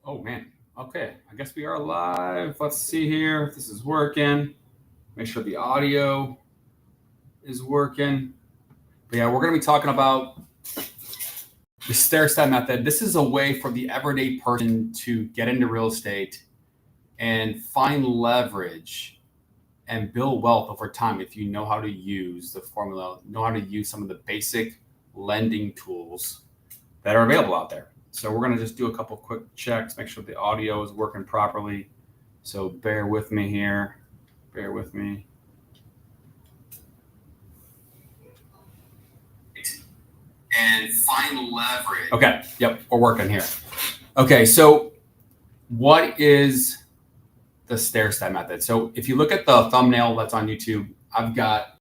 Oh man. Okay. I guess we are live. Let's see here if this is working. Make sure the audio is working. But yeah, we're going to be talking about the stair step method. This is a way for the everyday person to get into real estate and find leverage and build wealth over time if you know how to use the formula, know how to use some of the basic lending tools that are available out there. So we're going to just do a couple quick checks, make sure the audio is working properly. So bear with me here. Bear with me. And find leverage. Okay. Yep. We're working here. Okay. So what is the stair step method? So if you look at the thumbnail that's on YouTube, I've got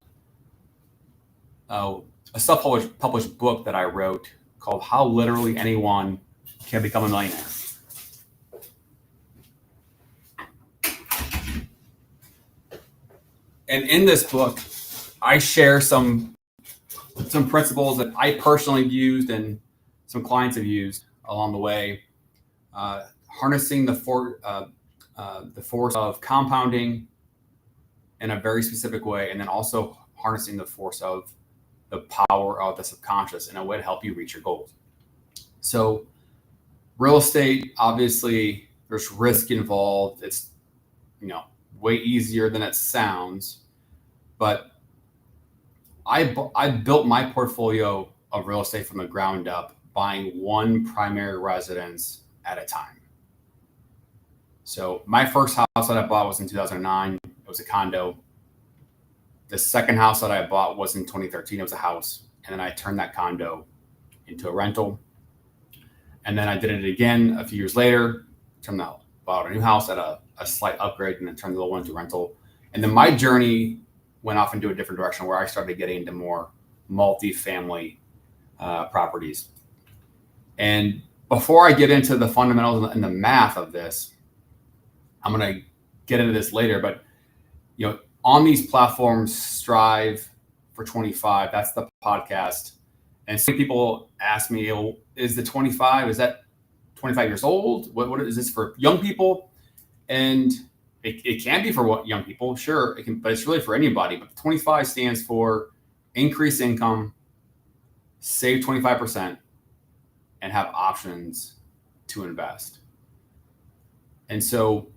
a self-published book that I wrote called How Literally Anyone Can Become a Millionaire. And in this book, I share some principles that I personally have used and some clients have used along the way, harnessing the force of compounding in a very specific way, and then also harnessing the force of the power of the subconscious in a way to help you reach your goals. So real estate, obviously, there's risk involved. It's, way easier than it sounds, but I built my portfolio of real estate from the ground up, buying one primary residence at a time. So my first house that I bought was in 2009. It was a condo. The second house that I bought was in 2013. It was a house. And then I turned that condo into a rental. And then I did it again a few years later, bought a new house at a slight upgrade, and then turned the little one into rental. And then my journey went off into a different direction where I started getting into more multi-family properties. And before I get into the fundamentals and the math of this, I'm going to get into this later, but on these platforms, Strive for 25, that's the podcast. And some people ask me, is the 25, is that 25 years old? What is this for young people? And it can be for young people, sure, it can, but it's really for anybody. But 25 stands for increase income, save 25%, and have options to invest. And so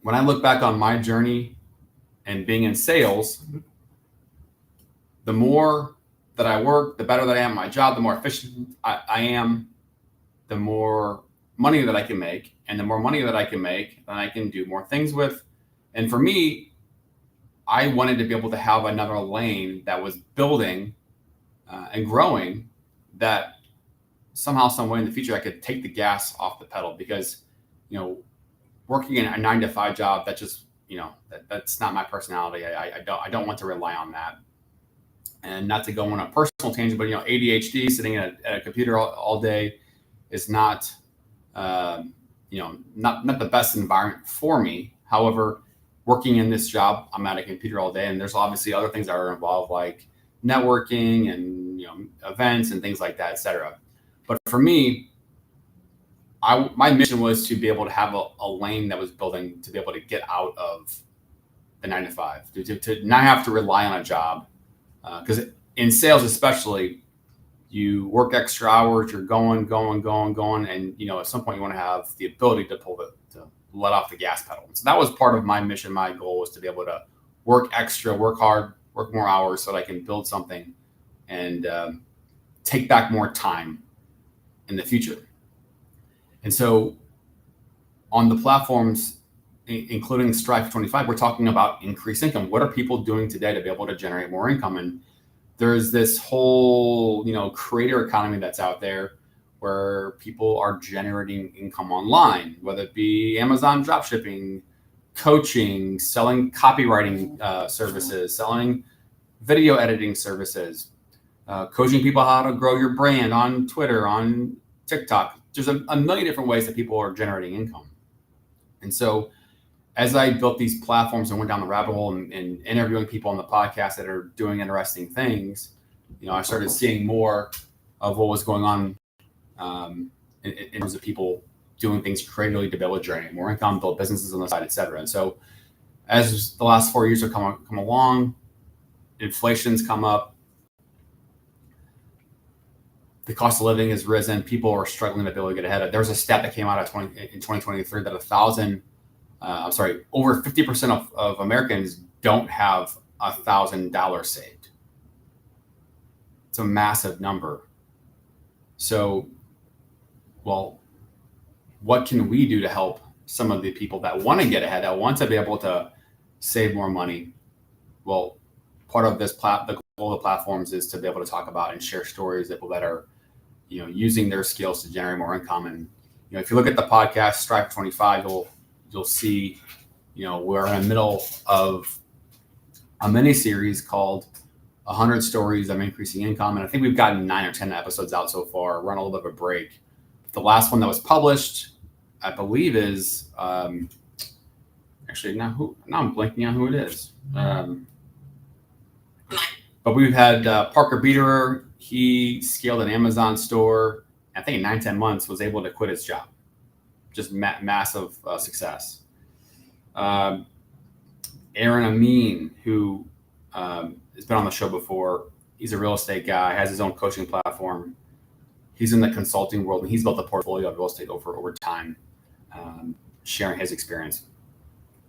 when I look back on my journey and being in sales, the more that I work, the better that I am at my job, the more efficient I am, the more money that I can make. And the more money that I can make, then I can do more things with. And for me, I wanted to be able to have another lane that was building and growing, that somehow, some way in the future, I could take the gas off the pedal. Because, working in a 9-to-5 job, that just, that's not my personality. I don't want to rely on that. And not to go on a personal tangent, but ADHD, sitting at a computer all day, is not not the best environment for me. However, working in this job, I'm at a computer all day, and there's obviously other things that are involved, like networking and events and things like that, etc. But for me, my mission was to be able to have a lane that was building, to be able to get out of the 9-to-5, to not have to rely on a job. Because in sales, especially, you work extra hours, you're going, and at some point you want to have the ability to let off the gas pedal. So that was part of my mission. My goal was to be able to work extra, work hard, work more hours, so that I can build something and take back more time in the future. And so on the platforms, including Strive for 25, we're talking about increased income. What are people doing today to be able to generate more income? And there's this whole, creator economy that's out there where people are generating income online, whether it be Amazon dropshipping, coaching, selling copywriting services, selling video editing services, coaching people how to grow your brand on Twitter, on TikTok. There's a million different ways that people are generating income. And so as I built these platforms and went down the rabbit hole and interviewing people on the podcast that are doing interesting things, I started seeing more of what was going on in terms of people doing things creatively to be able to generate more income, build businesses on the side, et cetera. And so as the last 4 years have come along, inflation's come up, the cost of living has risen, people are struggling to be able to get ahead. There was a stat that came out in 2023 that over 50% of Americans don't have $1,000 saved. It's a massive number. So, well, what can we do to help some of the people that want to get ahead, that want to be able to save more money? Well, part of this the goal of the platforms is to be able to talk about and share stories of people that are, using their skills to generate more income. And if you look at the podcast Strive for 25, you'll see, we're in the middle of a mini series called 100 Stories of Increasing Income, and I think we've gotten 9 or 10 episodes out so far. We're on a little bit of a break. The last one that was published, I believe, is actually now I'm blanking on who it is. But we've had Parker Biederer. He scaled an Amazon store. I think in 9-10 months was able to quit his job. Just massive success. Aaron Amin, who has been on the show before. He's a real estate guy, has his own coaching platform. He's in the consulting world, and he's built a portfolio of real estate over time, sharing his experience.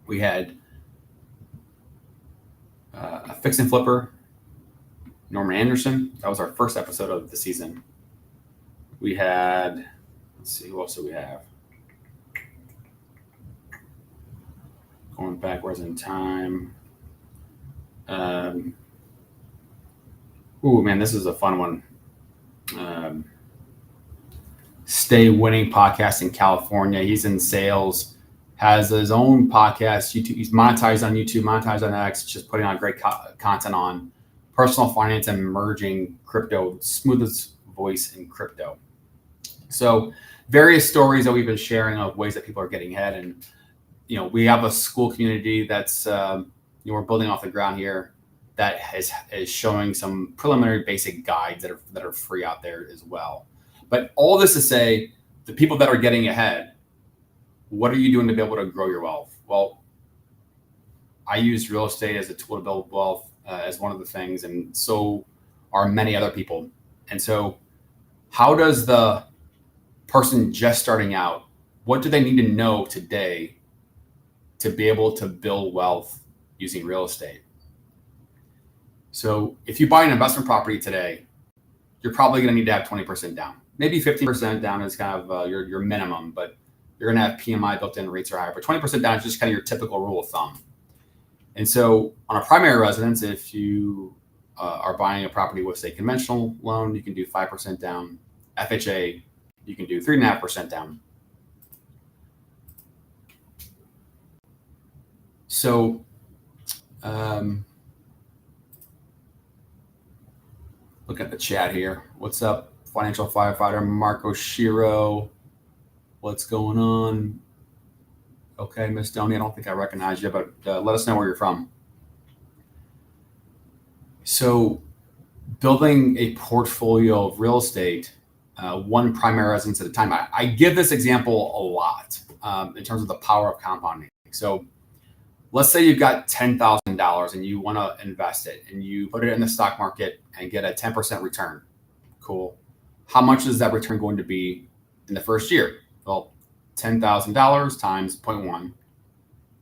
We had a fix and flipper, Norman Anderson. That was our first episode of the season. We had, let's see, who else do we have? Going backwards in time. Ooh, man, this is a fun one. Stay Winning podcast in California. He's in sales, has his own podcast. YouTube. He's monetized on YouTube, monetized on X, just putting on great content on personal finance and emerging crypto, smoothest voice in crypto. So various stories that we've been sharing of ways that people are getting ahead. And, we have a school community that's, we're building off the ground here that is showing some preliminary basic guides that are free out there as well. But all this to say, the people that are getting ahead, what are you doing to be able to grow your wealth? Well, I use real estate as a tool to build wealth as one of the things, and so are many other people. And so how does the person just starting out, what do they need to know today to be able to build wealth using real estate? So if you buy an investment property today, you're probably going to need to have 20% down. Maybe 15% down is kind of your minimum, but you're going to have PMI built in, rates are higher. But 20% down is just kind of your typical rule of thumb. And so on a primary residence, if you are buying a property with a conventional loan, you can do 5% down. FHA, you can do 3.5% down. So look at the chat here. What's up, financial firefighter Marco Shiro? What's going on? Okay, Miss Donnie, I don't think I recognize you, but let us know where you're from. So building a portfolio of real estate, one primary residence at a time. I give this example a lot in terms of the power of compounding. So let's say you've got $10,000 and you want to invest it and you put it in the stock market and get a 10% return. Cool. How much is that return going to be in the first year? Well, $10,000 times 0.1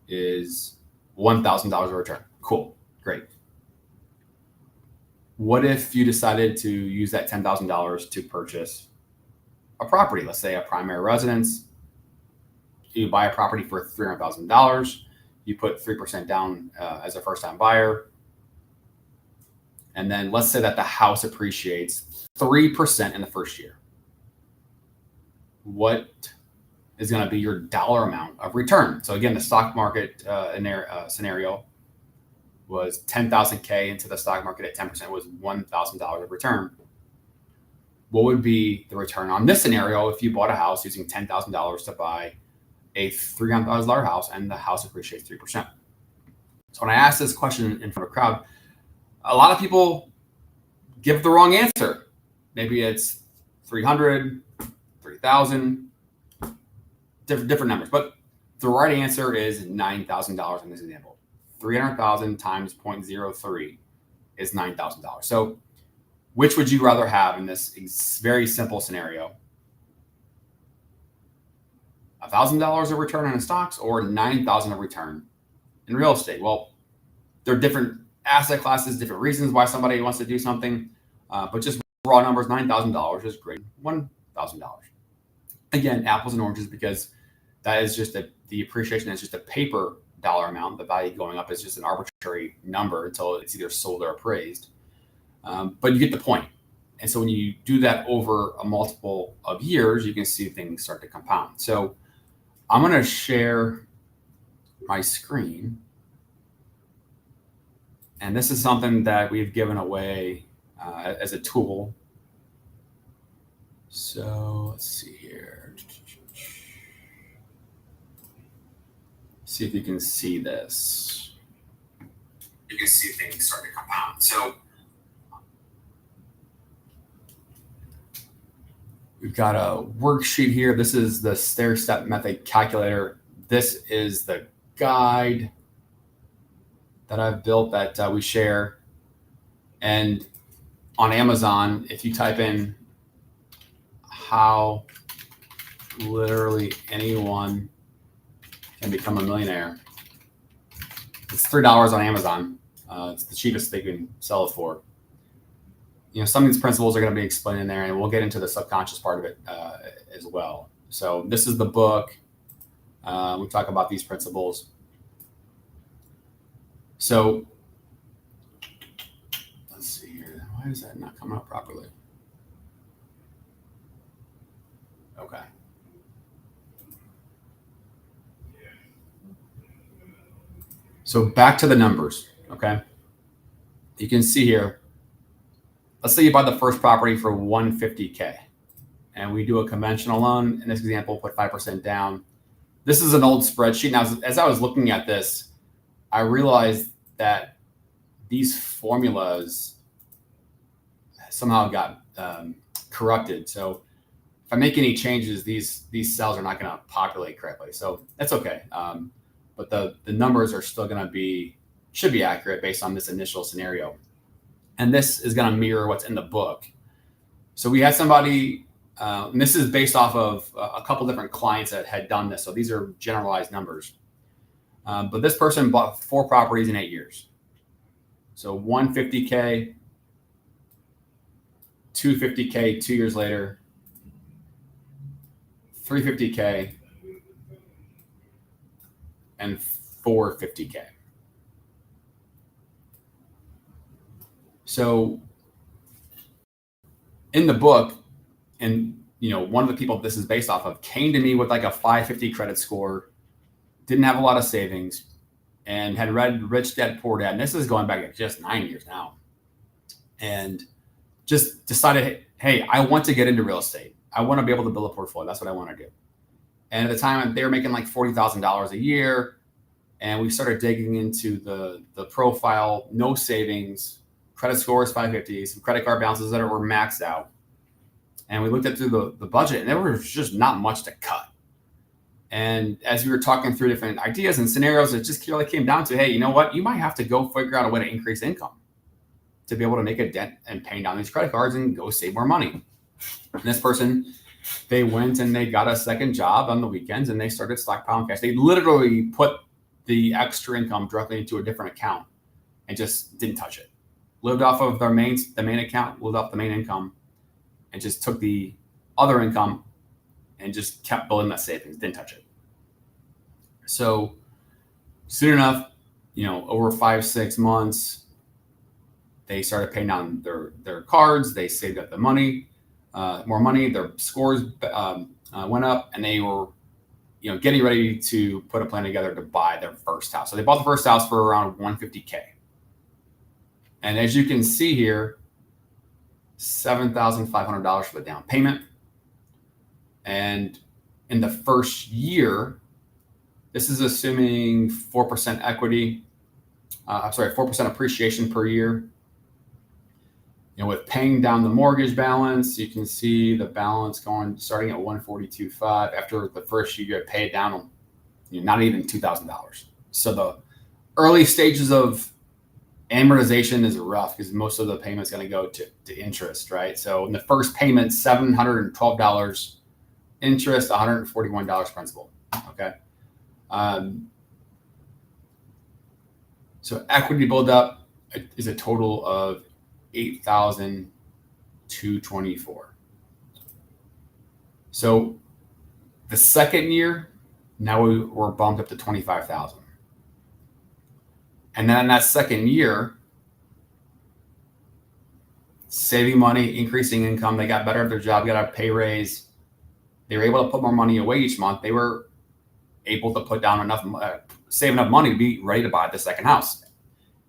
is $1,000 a return. Cool. Great. What if you decided to use that $10,000 to purchase a property? Let's say a primary residence. You buy a property for $300,000. You put 3% down as a first-time buyer. And then let's say that the house appreciates 3% in the first year. What is going to be your dollar amount of return? So again, the stock market scenario was $10,000 into the stock market at 10% was $1,000 of return. What would be the return on this scenario if you bought a house using $10,000 to buy a $300,000 house and the house appreciates 3%? So when I ask this question in front of a crowd, a lot of people give the wrong answer. Maybe it's 300, 3,000. different numbers, but the right answer is $9,000 in this example. 300,000 times 0.03 is $9,000. So which would you rather have in this very simple scenario? $1,000 of return on stocks or $9,000 of return in real estate? Well, there are different asset classes, different reasons why somebody wants to do something, but just raw numbers, $9,000 is great. $1,000. Again, apples and oranges, because that is just the appreciation is just a paper dollar amount. The value going up is just an arbitrary number until it's either sold or appraised. But you get the point. And so when you do that over a multiple of years, you can see things start to compound. So I'm going to share my screen. And this is something that we've given away as a tool. So let's see here. See if you can see this. You can see things start to compound. So we've got a worksheet here. This is the Stair Step Method calculator. This is the guide that I've built that we share. And on Amazon, if you type in how literally anyone can become a millionaire, it's $3 on Amazon. It's the cheapest they can sell it for. Some of these principles are going to be explained in there, and we'll get into the subconscious part of it as well. So this is the book. We talk about these principles. So let's see here. Why is that not coming up properly? Okay. So back to the numbers, okay? You can see here, let's say you buy the first property for $150K, and we do a conventional loan. In this example, put 5% down. This is an old spreadsheet. Now, as I was looking at this, I realized that these formulas somehow got corrupted. So if I make any changes, these cells are not going to populate correctly. So that's okay. But the numbers are still going to should be accurate based on this initial scenario. And this is going to mirror what's in the book. So we had somebody, and this is based off of a couple different clients that had done this. So these are generalized numbers. But this person bought 4 properties in 8 years. So 150K, 250K 2 years later, 350K, and 450K. So in the book, and one of the people this is based off of came to me with like a 550 credit score, didn't have a lot of savings, and had read Rich Dad Poor Dad. And this is going back just 9 years now. And just decided, hey, I want to get into real estate. I want to be able to build a portfolio. That's what I want to do. And at the time, they were making like $40,000 a year. And we started digging into the profile, no savings, credit scores 550, some credit card balances that were maxed out. And we looked at through the budget, and there was just not much to cut. And as we were talking through different ideas and scenarios, it just really came down to, hey, you know what? You might have to go figure out a way to increase income to be able to make a dent and paying down these credit cards and go save more money. And this person, they went and they got a second job on the weekends, and they started stockpiling cash. They literally put the extra income directly into a different account and just didn't touch it. Lived off of the main account, lived off the main income, and just took the other income and just kept building that savings, didn't touch it. So soon enough, over 5-6 months, they started paying down their cards. They saved up the money, more money. Their scores went up, and they were, getting ready to put a plan together to buy their first house. So they bought the first house for around $150K. And as you can see here, $7,500 for the down payment. And in the first year, this is assuming 4% equity. 4% appreciation per year. with paying down the mortgage balance, you can see the balance starting at 142.5. After the first year, you pay it down, not even $2,000. So the early stages of amortization is rough because most of the payment's going to go to interest, right? So in the first payment, $712 interest, $141 principal. Okay. So equity buildup is a total of $8,224. So the second year, now we're bumped up to $25,000. And then in that second year, saving money, increasing income, they got better at their job, got a pay raise. They were able to put more money away each month. They were able to put down save enough money to be ready to buy the second house.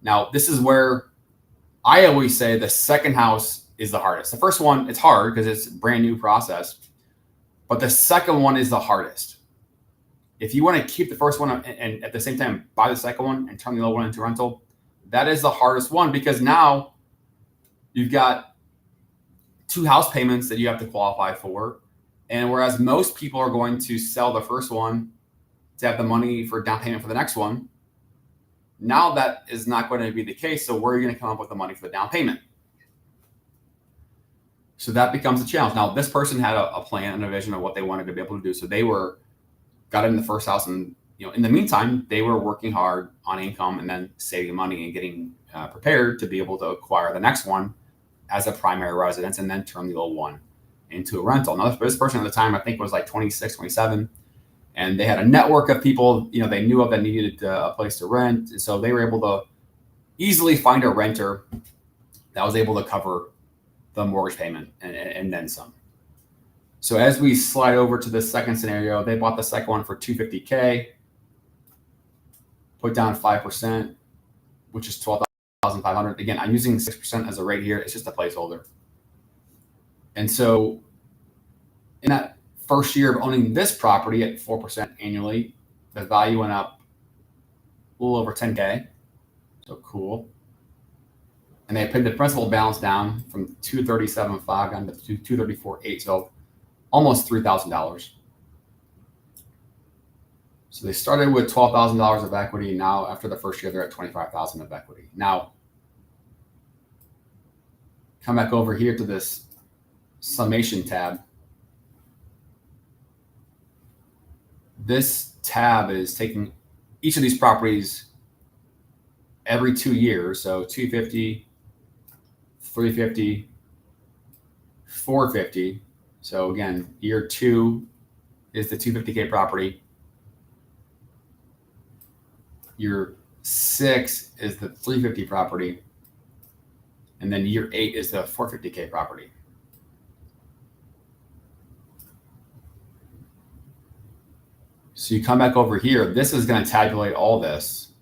Now, this is where I always say the second house is the hardest. The first one, it's hard because it's a brand new process, but the second one is the hardest. If you want to keep the first one and at the same time buy the second one and turn the other one into rental, that is the hardest one because now you've got 2 house payments that you have to qualify for. And whereas most people are going to sell the first one to have the money for down payment for the next one, now that is not going to be the case. So where are you going to come up with the money for the down payment? So that becomes a challenge. Now, this person had a plan and a vision of what they wanted to be able to do. So they got in the first house, and in the meantime, they were working hard on income and then saving money and getting prepared to be able to acquire the next one as a primary residence and then turn the old one into a rental. Now, this person at the time, I think, was like 26, 27. And they had a network of people, they knew of that needed a place to rent. And so they were able to easily find a renter that was able to cover the mortgage payment and then some. So as we slide over to the second scenario, they bought the second one for $250K, put down 5%, which is $12,500. Again, I'm using 6% as a rate here. It's just a placeholder. And so in that first year of owning this property at 4% annually, the value went up a little over $10K. So cool. And they paid the principal balance down from $237.5 down to $234.8. So almost $3,000. So they started with $12,000 of equity. Now, after the first year, they're at $25,000 of equity. Now, come back over here to this summation tab. This tab is taking each of these properties every 2 years. So 250, 350, 450. So again, year 2 is the 250K property. Year 6 is the 350 property. And then year 8 is the 450K property. So you come back over here. This is going to tabulate all this.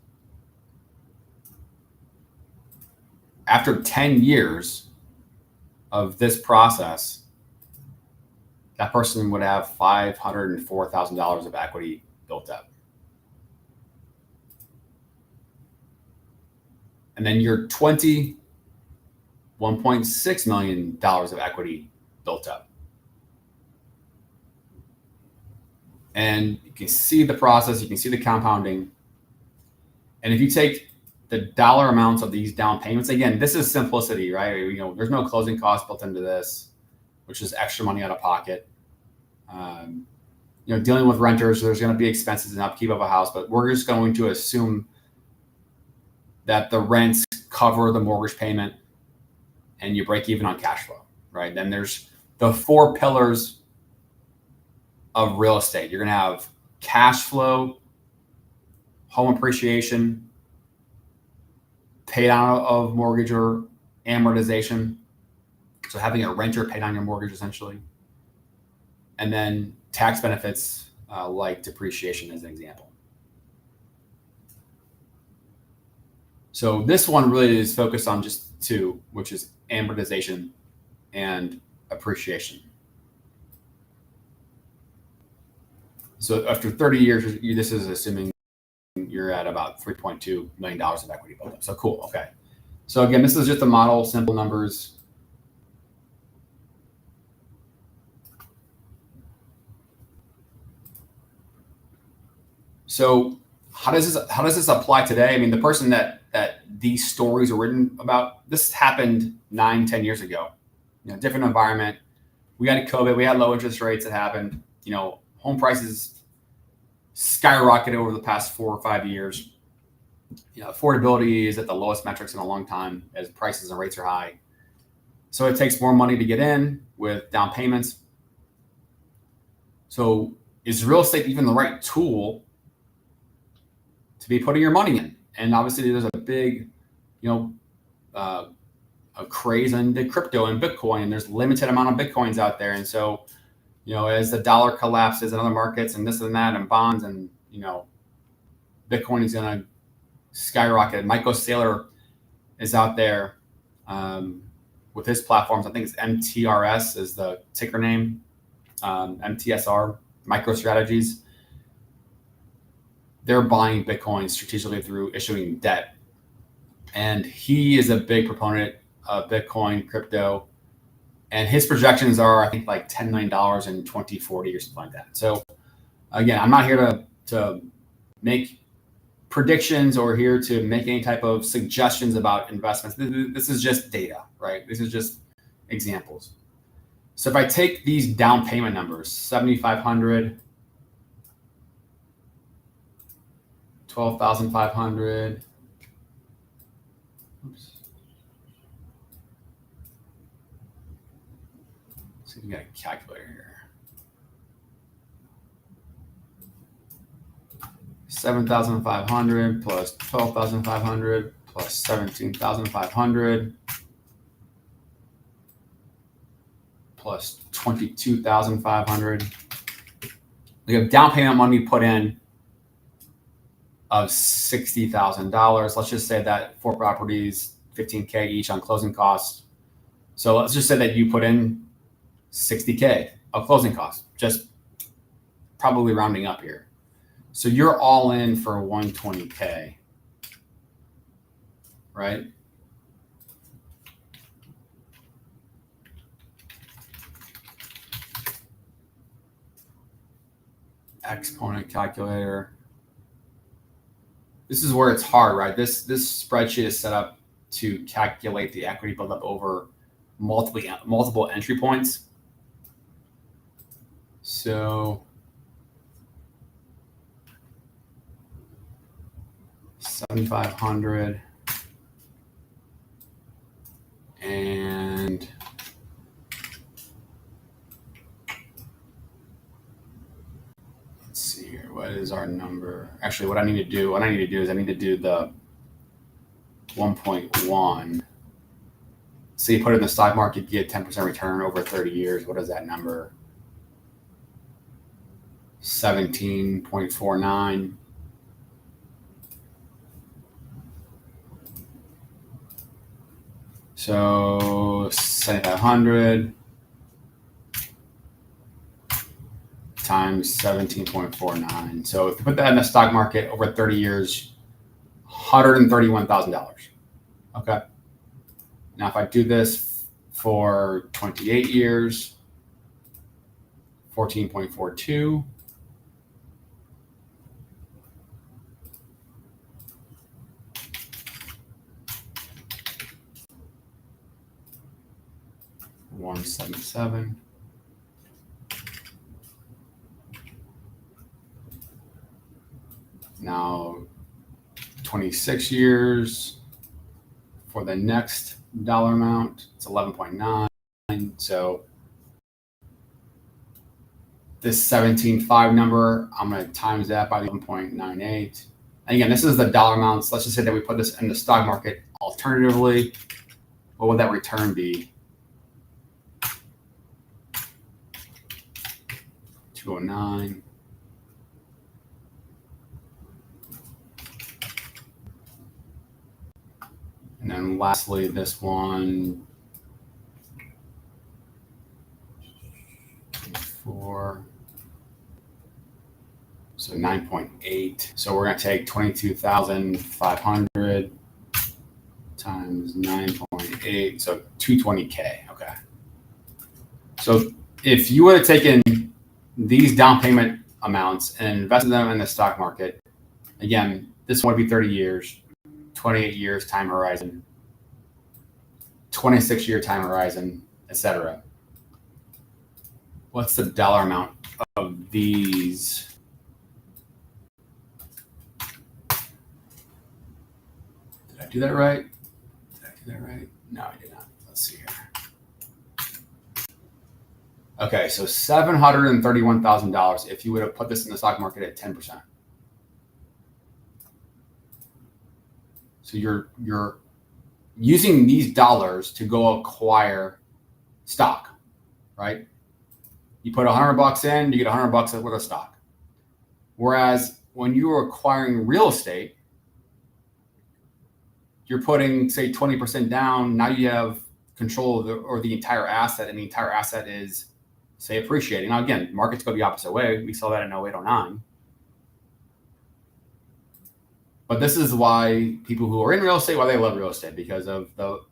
After 10 years of this process, that person would have $504,000 of equity built up. And then year 20, $1.6 million of equity built up. And you can see the process, you can see the compounding. And if you take the dollar amounts of these down payments, again, this is simplicity, right? There's no closing costs built into this, which is extra money out of pocket. Dealing with renters, there's going to be expenses and upkeep of a house, but we're just going to assume that the rents cover the mortgage payment and you break even on cash flow, right? Then there's the 4 pillars of real estate. You're going to have cash flow, home appreciation, pay down of mortgage or amortization. So having a renter pay down your mortgage essentially. And then tax benefits like depreciation as an example. So this one really is focused on just 2, which is amortization and appreciation. So after 30 years, this is assuming you're at about $3.2 million of equity buildup. So cool. Okay. So again, this is just a model, simple numbers. So how does this apply today? I mean, the person that these stories are written about, this happened 9-10 years ago. Different environment. We had COVID. We had low interest rates that happened. Home prices skyrocketed over the past 4 or 5 years. Affordability is at the lowest metrics in a long time as prices and rates are high. So it takes more money to get in with down payments. So is real estate even the right tool to be putting your money in? And obviously there's a big, a craze into crypto and Bitcoin, and there's limited amount of Bitcoins out there. And so, as the dollar collapses in other markets and this and that and bonds and, Bitcoin is going to skyrocket. Michael Saylor is out there with his platforms. I think it's MTRS is the ticker name, MTSR, MicroStrategies. They're buying Bitcoin strategically through issuing debt. And he is a big proponent of Bitcoin, crypto. And his projections are, I think, like $10 million in 2040 or something like that. So again, I'm not here to make predictions or here to make any type of suggestions about investments. This is just data, right? This is just examples. So if I take these down payment numbers, 7,500, 12,500, oops. Let's see if we got a calculator here. 7,500 plus 12,500 plus 17,500 plus 22,500. We have down payment money put in of $60,000. Let's just say that 4 properties, $15K each on closing costs. So let's just say that you put in $60K of closing costs, just probably rounding up here. So you're all in for $120K, right? Exponent calculator. This is where it's hard, right? This spreadsheet is set up to calculate the equity buildup over multiple entry points. So 7,500 and let's see here. What is our number? Actually, what I need to do is I need to do the 1.1. So you put it in the stock market, you get 10% return over 30 years. What is that number? 17.49. So 7,500 times 17.49. So if you put that in the stock market over 30 years, $131,000. Okay. Now, if I do this for 28 years, 14.42. $177. Now 26 years for the next dollar amount, it's 11.9. So this 17.5 number, I'm going to times that by 11.98. And again, this is the dollar amounts. Let's just say that we put this in the stock market. Alternatively, what would that return be? 209. And then lastly, this one, 4. So 9.8. So we're going to take 22,500 times 9.8. So 220K. Okay. So if you would have taken these down payment amounts and invested them in the stock market, Again, this one would be 30 years, 28 years time horizon, 26-year time horizon, etc. What's the dollar amount of these? Did I do that right? No, I did not. Let's see here. Okay, so $731,000 if you would have put this in the stock market at 10%. So you're using these dollars to go acquire stock, right? You put $100 in, you get $100 worth of stock. Whereas when you're acquiring real estate, you're putting, say, 20% down. Now you have control of the entire asset, and the entire asset is, say, appreciating. Now, again, markets go the opposite way. We saw that in 08, 09. But this is why people who are in real estate, why they love real estate, because of the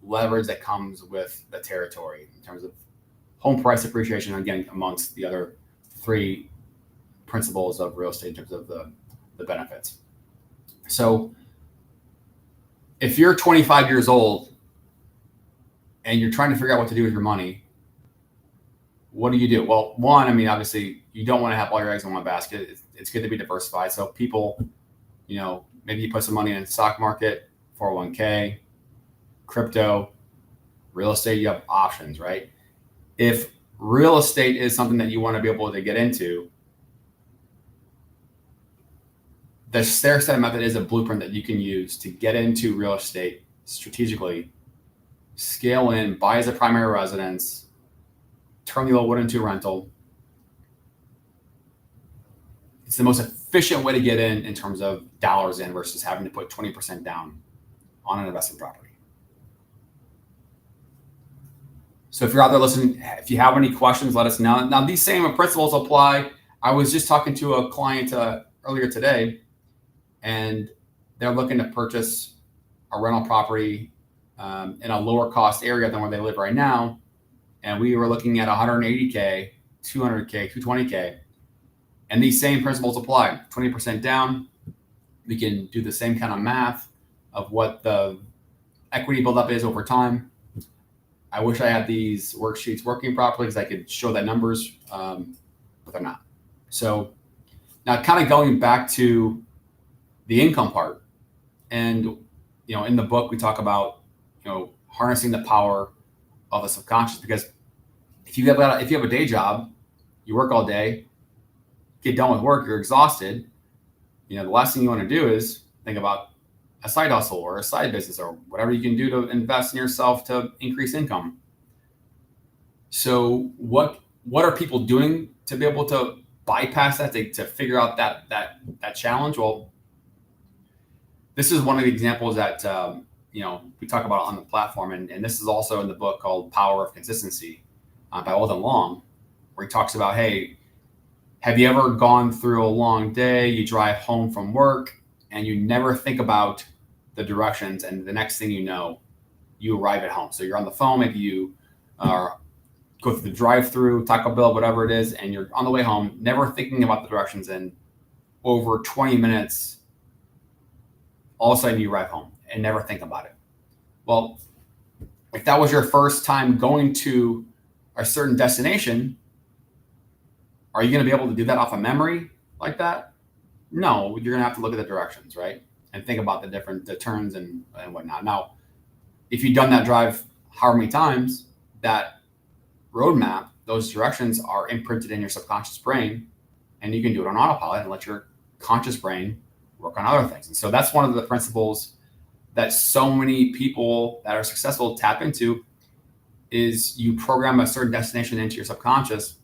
leverage that comes with the territory in terms of home price appreciation, again, amongst the other three principles of real estate in terms of the benefits. So if you're 25 years old and you're trying to figure out what to do with your money, what do you do? Well, one, I mean, obviously, you don't want to have all your eggs in one basket. It's good to be diversified. So people, maybe you put some money in the stock market, 401k, crypto, real estate, you have options, right? If real estate is something that you want to be able to get into, the Stair Step Method is a blueprint that you can use to get into real estate strategically, scale in, buy as a primary residence, turn the old wood into rental. It's the most efficient way to get in terms of dollars in versus having to put 20% down on an investment property. So if you're out there listening, if you have any questions, let us know. Now, these same principles apply. I was just talking to a client earlier today, and they're looking to purchase a rental property in a lower cost area than where they live right now. And we were looking at 180K, 200K, 220K. And these same principles apply. 20% down. We can do the same kind of math of what the equity buildup is over time. I wish I had these worksheets working properly because I could show that numbers, but they're not. So now kind of going back to the income part. And, in the book, we talk about, harnessing the power of the subconscious, because if you have a day job, you work all day, get done with work, you're exhausted. The last thing you want to do is think about a side hustle or a side business or whatever you can do to invest in yourself to increase income. So what are people doing to be able to bypass that, to figure out that challenge? Well, this is one of the examples that we talk about on the platform, and this is also in the book called Power of Consistency by Alden Long, where he talks about, hey, have you ever gone through a long day, you drive home from work, and you never think about the directions, and the next thing you know, you arrive at home. So you're on the phone, maybe you go through the drive-through, Taco Bell, whatever it is, and you're on the way home, never thinking about the directions, and over 20 minutes, all of a sudden you arrive home and never think about it. Well, if that was your first time going to a certain destination, are you going to be able to do that off of memory like that? No, you're going to have to look at the directions, right? And think about the turns and whatnot. Now, if you've done that drive however many times, that roadmap, those directions are imprinted in your subconscious brain, and you can do it on autopilot and let your conscious brain work on other things. And so that's one of the principles that so many people that are successful tap into, is you program a certain destination into your subconscious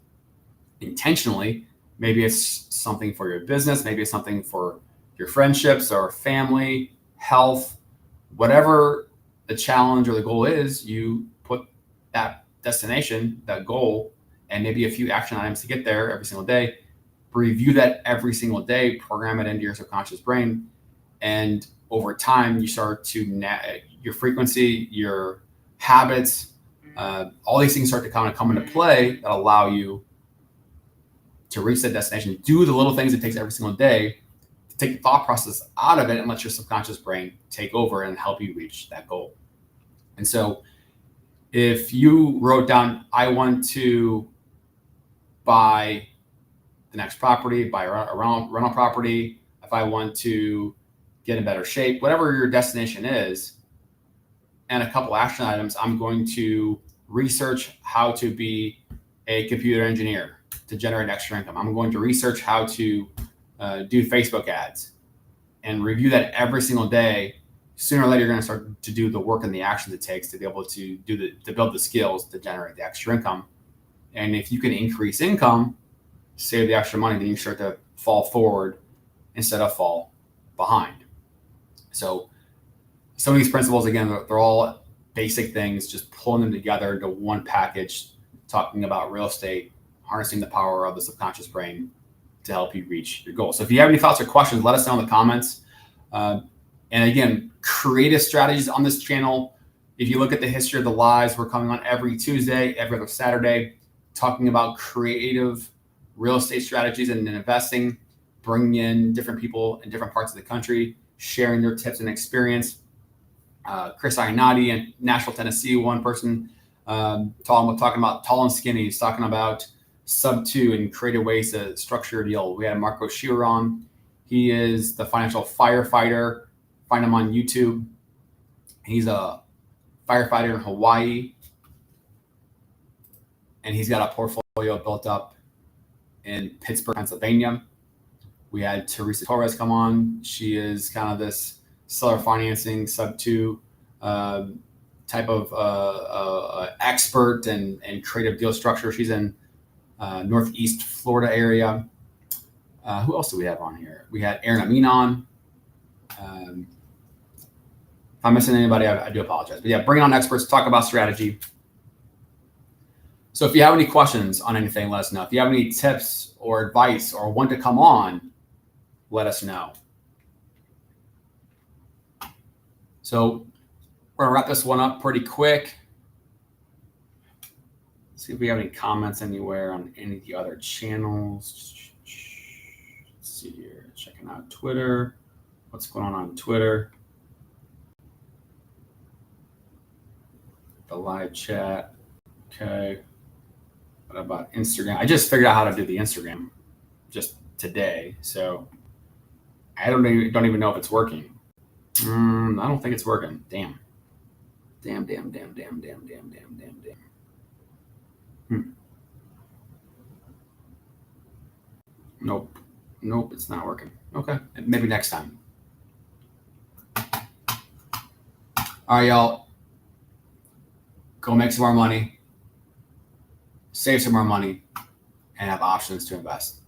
intentionally. Maybe it's something for your business, maybe it's something for your friendships or family, health, whatever the challenge or the goal is, you put that destination, that goal, and maybe a few action items to get there every single day. Review that every single day, program it into your subconscious brain, and over time you start to your frequency, your habits, all these things start to kind of come into play that allow you to reach that destination. Do the little things it takes every single day take the thought process out of it and let your subconscious brain take over and help you reach that goal. And so if you wrote down, I want to buy the next property, buy a rental property, if I want to get in better shape, whatever your destination is, and a couple action items, I'm going to research how to be a computer engineer to generate extra income. I'm going to research how to do Facebook ads and review that every single day. Sooner or later, you're going to start to do the work and the actions it takes to be able to build the skills to generate the extra income. And if you can increase income, save the extra money, then you start to fall forward instead of fall behind. So some of these principles, again, they're all basic things, just pulling them together into one package, talking about real estate, harnessing the power of the subconscious brain to help you reach your goals. So if you have any thoughts or questions, let us know in the comments. And again, creative strategies on this channel. If you look at the history of the lives, we're coming on every Tuesday, every other Saturday, talking about creative real estate strategies and investing, bringing in different people in different parts of the country, sharing their tips and experience. Chris Ionati in Nashville, Tennessee, one person talking about tall and skinny. He's talking about sub 2 and creative ways to structure a deal. We had Marco Shearer on. He is the financial firefighter. Find him on YouTube. He's a firefighter in Hawaii, and he's got a portfolio built up in Pittsburgh, Pennsylvania. We had Teresa Torres come on. She is kind of this seller financing sub 2 type of expert and creative deal structure. She's in Northeast Florida area. Who else do we have on here? We had Aaron Amin on. If I'm missing anybody, I do apologize. But yeah, bring on experts, talk about strategy. So if you have any questions on anything, let us know. If you have any tips or advice or want to come on, let us know. So we're gonna wrap this one up pretty quick. See if we have any comments anywhere on any of the other channels. Let's see here, checking out Twitter. What's going on Twitter? The live chat. Okay. What about Instagram? I just figured out how to do the Instagram just today. So I don't even know if it's working. I don't think it's working. Damn. Nope, it's not working. Okay, maybe next time. All right, y'all. Go make some more money, save some more money, and have options to invest.